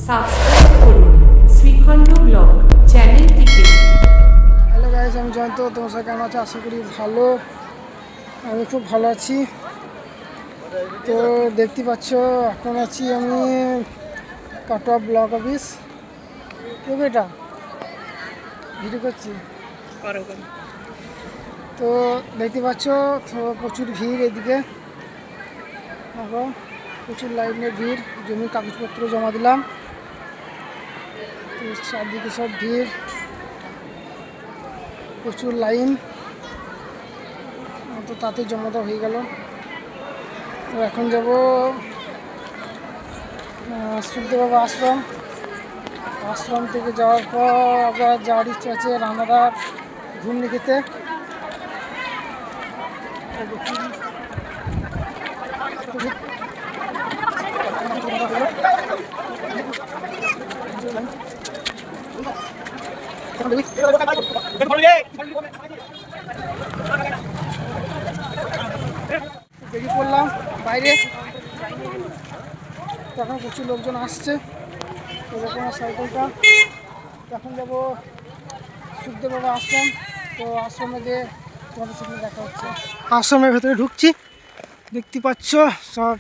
Subscribe করুন Shrikhand blog চ্যানেলটিকে। Hello guys, আমি জয়ন্ত। তোমার সাথে কেমন আছো? আশা করি ভালো। আমি খুব ভালো আছি। তো দেখতে পাচ্ছ, এখন আছি আমি কাটোয়া ব্লক অফিস। এটা ভিডিও করছি। তো দেখতে পাচ্ছ, তো প্রচুর ভিড় এদিকে। দেখো, প্রচুর লাইনের ভিড়। জমির কাগজপত্র জমা দিলাম, তো চারদিকে সব ভিড়, প্রচুর লাইন। তো তাতে জমা দেওয়া হয়ে গেল। তো এখন যাব সূর্যবাবা আশ্রম থেকে যাওয়ার পর আবার যাওয়ার ইচ্ছা আছে রানাদার ঘুমনি খেতে। বেরিয়ে পড়লাম বাইরে। এখন প্রচুর লোকজন আসছে। এরকম সাইকেলটা। এখন যাবো সূর্য বাবা আশ্রম। তো আশ্রমে গিয়ে তোমাদের সাথে দেখা হচ্ছে। আশ্রমের ভেতরে ঢুকছি। দেখতে পাচ্ছ, সব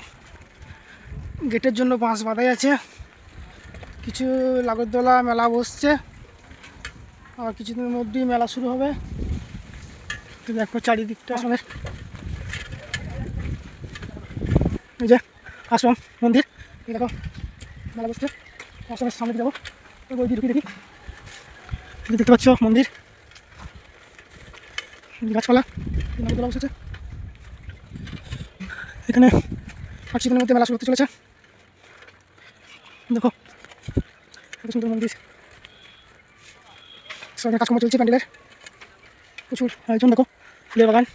গেটের জন্য বাঁশ বাঁধাই আছে। কিছু নাগরদোলা মেলা বসছে, আর কিছুদিনের মধ্যেই মেলা শুরু হবে। তো দেখো চারিদিকটা আশ্রমের, এই যে আশ্রম মন্দির। দেখো মেলা বসছে। আশ্রমের সামনে যাবো, ওই দিকে ঢুকি দেখি। দেখতে পাচ্ছ মন্দির, গাছপালা, নাগরদোলা বসেছে। এখানে আর কিছুদিনের মধ্যে মেলা শুরু হতে চলেছে। দেখো কত সুন্দর মন্দির। সবাই কাজকর্ম চলছে প্যান্ডেলের, প্রচুর আয়োজন। দেখো ফুলের বাগান।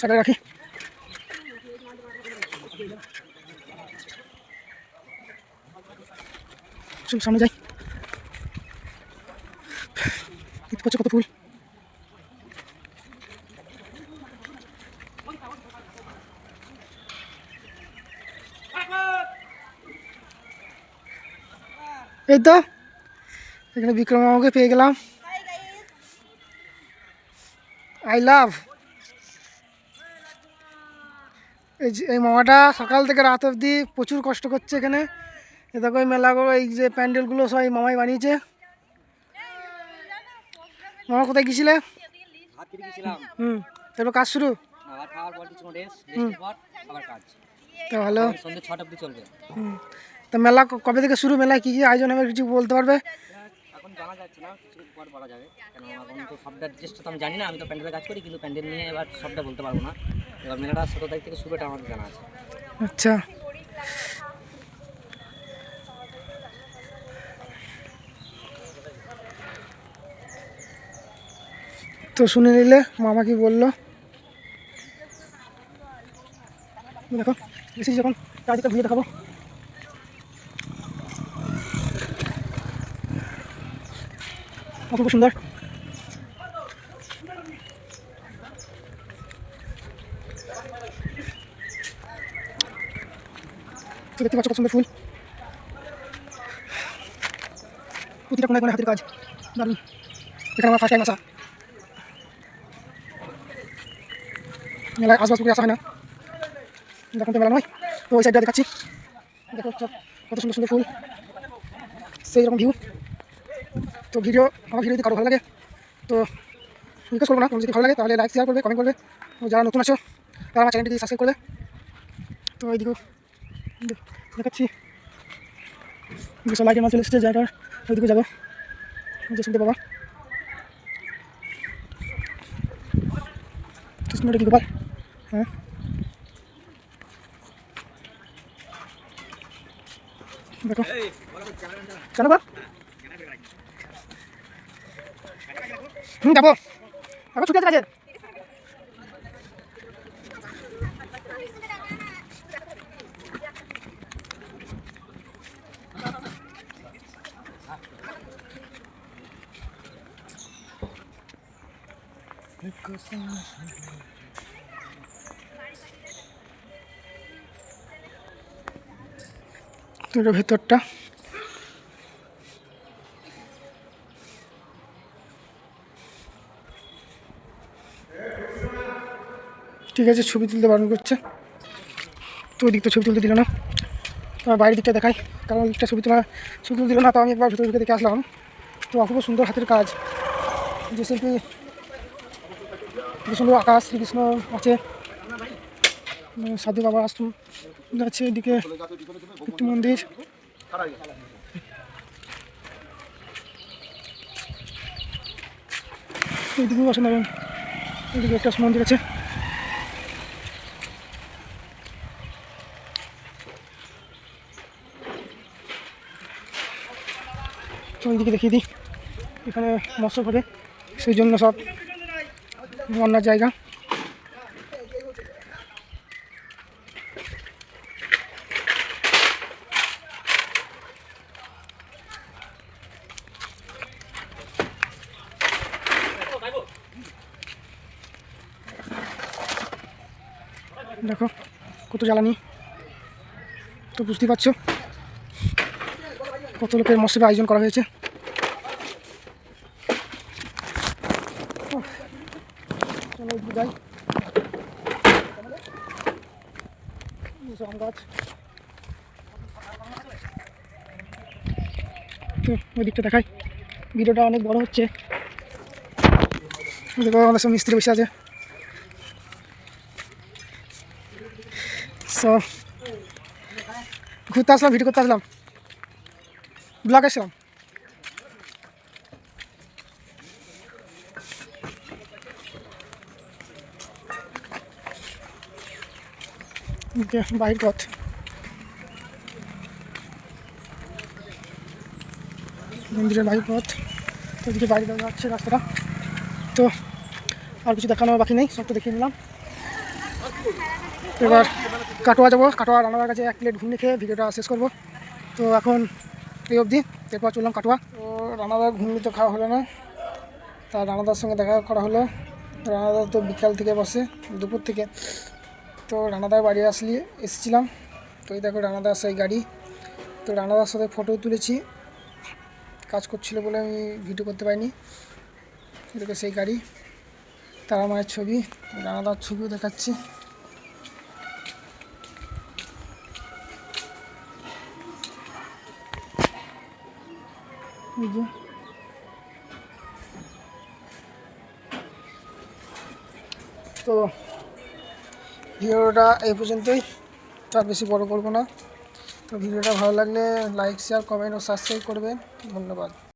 সাইডে রাখি। চল সামনে যাই। দেখতে পাচ্ছ কত ফুল। এই তো এখানে বিক্রম মামাকে পেয়ে গেলাম। I love. এই মামাটা সকাল থেকে রাত অবধি প্রচুর কষ্ট করছে এখানে। এ দেখো এই মেলাগুলো, এই যে প্যান্ডেলগুলো সব এই মামাই বানিয়েছে। মামা কোথায় গিয়েছিলে? তারপর কাজ শুরু। তো ভালো। তো মেলা কবে থেকে শুরু? মেলায় কী কী আয়োজন হবে কিছু বলতে পারবে? এখন জানা যাচ্ছে না, কিছু পর বলা যাবে। কেন এখন তো সবটা জিনিসটা তো আমি জানি না। আমি তো প্যান্ডেলে কাজ করি, কিন্তু প্যান্ডেল নিয়ে এবার সবটা বলতে পারবো না। এবার মেলাটা 17 তারিখ থেকে শুরু, এটা আমাদের জানা আছে। আচ্ছা, তো শুনে নিলে মামা কি বললো। দেখো এসেছি যখন চারিদিকটা ঘুরে দেখাবো। অপূর্ব সুন্দর। দেখতে পাচ্ছ কত সুন্দর ফুল। প্রতিটা কোনায় কোনায় হাতের কাজ, দারুণ। এখানে আমার ফার্স্ট টাইম আসা। মেলায় আশপাশ করে আসা হয় না, যখন তো মেলা নয়। তো ওই সাইডটা দেখাচ্ছি। দেখো কত সুন্দর সুন্দর ফুল, সেই রকম ভিউ। তো আমার ভিডিও যদি কারো ভালো লাগে তো রিকোয়েস্ট করবো না, তোমার যদি ভালো লাগে তাহলে লাইক শেয়ার করবে, কমেন্ট করবে। যারা নতুন আছো তারা আমার চ্যানেলটি সাবস্ক্রাইব করবে। তো এইদিকেও দেখাচ্ছি, সব লাইটের মাল চলে এসেছে জায়গাটার। ওইদিকে যাবো, শুনতে পাবা কৃষ্ণটা কি গোপাল। হ্যাঁ, দেখো কেন বা যাবো এখন ছুটি আছে। তো এটা ভেতরটা। ঠিক আছে, ছবি তুলতে বারণ করছে, তো ওই দিকটা ছবি তুলতে দিল না। তোমার বাইরের দিকটা দেখাই, কারণ ওই দিকটা ছবি তুলতে দিল না। তো আমি একবার ভেতরে ঢুকে দেখে আসলাম। তো অপূর্ব সুন্দর হাতের কাজ, যে শিল্পী, কি সুন্দর আকাশ, শ্রীকৃষ্ণ আছে, সাধু বাবার আশ্রম আছে, এদিকে একটি মন্দির। এইদিকেও আসেন, এদিকে একটা মন্দির আছে। তো ওইদিকে দেখিয়ে দিই, এখানে মৎস্য ঘরে, সেই জন্য সব বন্যার জায়গা। দেখো কত জ্বালানি, তো বুঝতেই পারছো কত লোকের মৎস্যের আয়োজন করা হয়েছে। চলো যাই, আম গাছ। তো ওই দিকটা দেখাই, ভিডিওটা অনেক বড় হচ্ছে। দেখো আমাদের সব মিস্ত্রি বসে আছে। সো ঘুরতে আসলাম, ভিডিও করতে আসলাম, ব্লগ আসলাম। বাহির পথ, মন্দিরের বাহির পথ। তো এদিকে বাইরে যাচ্ছে রাস্তাটা। তো আর কিছু দেখানো বাকি নেই, সব তো দেখিয়ে নিলাম। এবার কাটোয়া যাবো, কাটোয়া রান্নার কাছে 1 প্লেট ঘুগনি খেয়ে ভিডিওটা শেষ করবো। তো এখন এই অবধি, এরপর চললাম কাটোয়া। তো রান্নাদার ঘুগনি তো খাওয়া হলো না, তার রান্নাদার সঙ্গে দেখা করা হলো। রান্নাদার তো বিকাল থেকে বসে, দুপুর থেকে। তো রান্নাদার বাড়ি এসেছিলাম। তো এই দেখো রান্নাদার সেই গাড়ি। তো রান্নাদার সাথে ফটো তুলেছি, কাজ করছিল বলে আমি ভিডিও করতে পারিনি। দেখো সেই গাড়ি, তারা মায়ের ছবি, রান্নাদার ছবিও দেখাচ্ছি। তো ভিডিওটা এই পর্যন্তই, তার বেশি বড় করবো না। তো ভিডিওটা ভালো লাগলে লাইক, শেয়ার, কমেন্ট ও সাবস্ক্রাইব করবেন। ধন্যবাদ।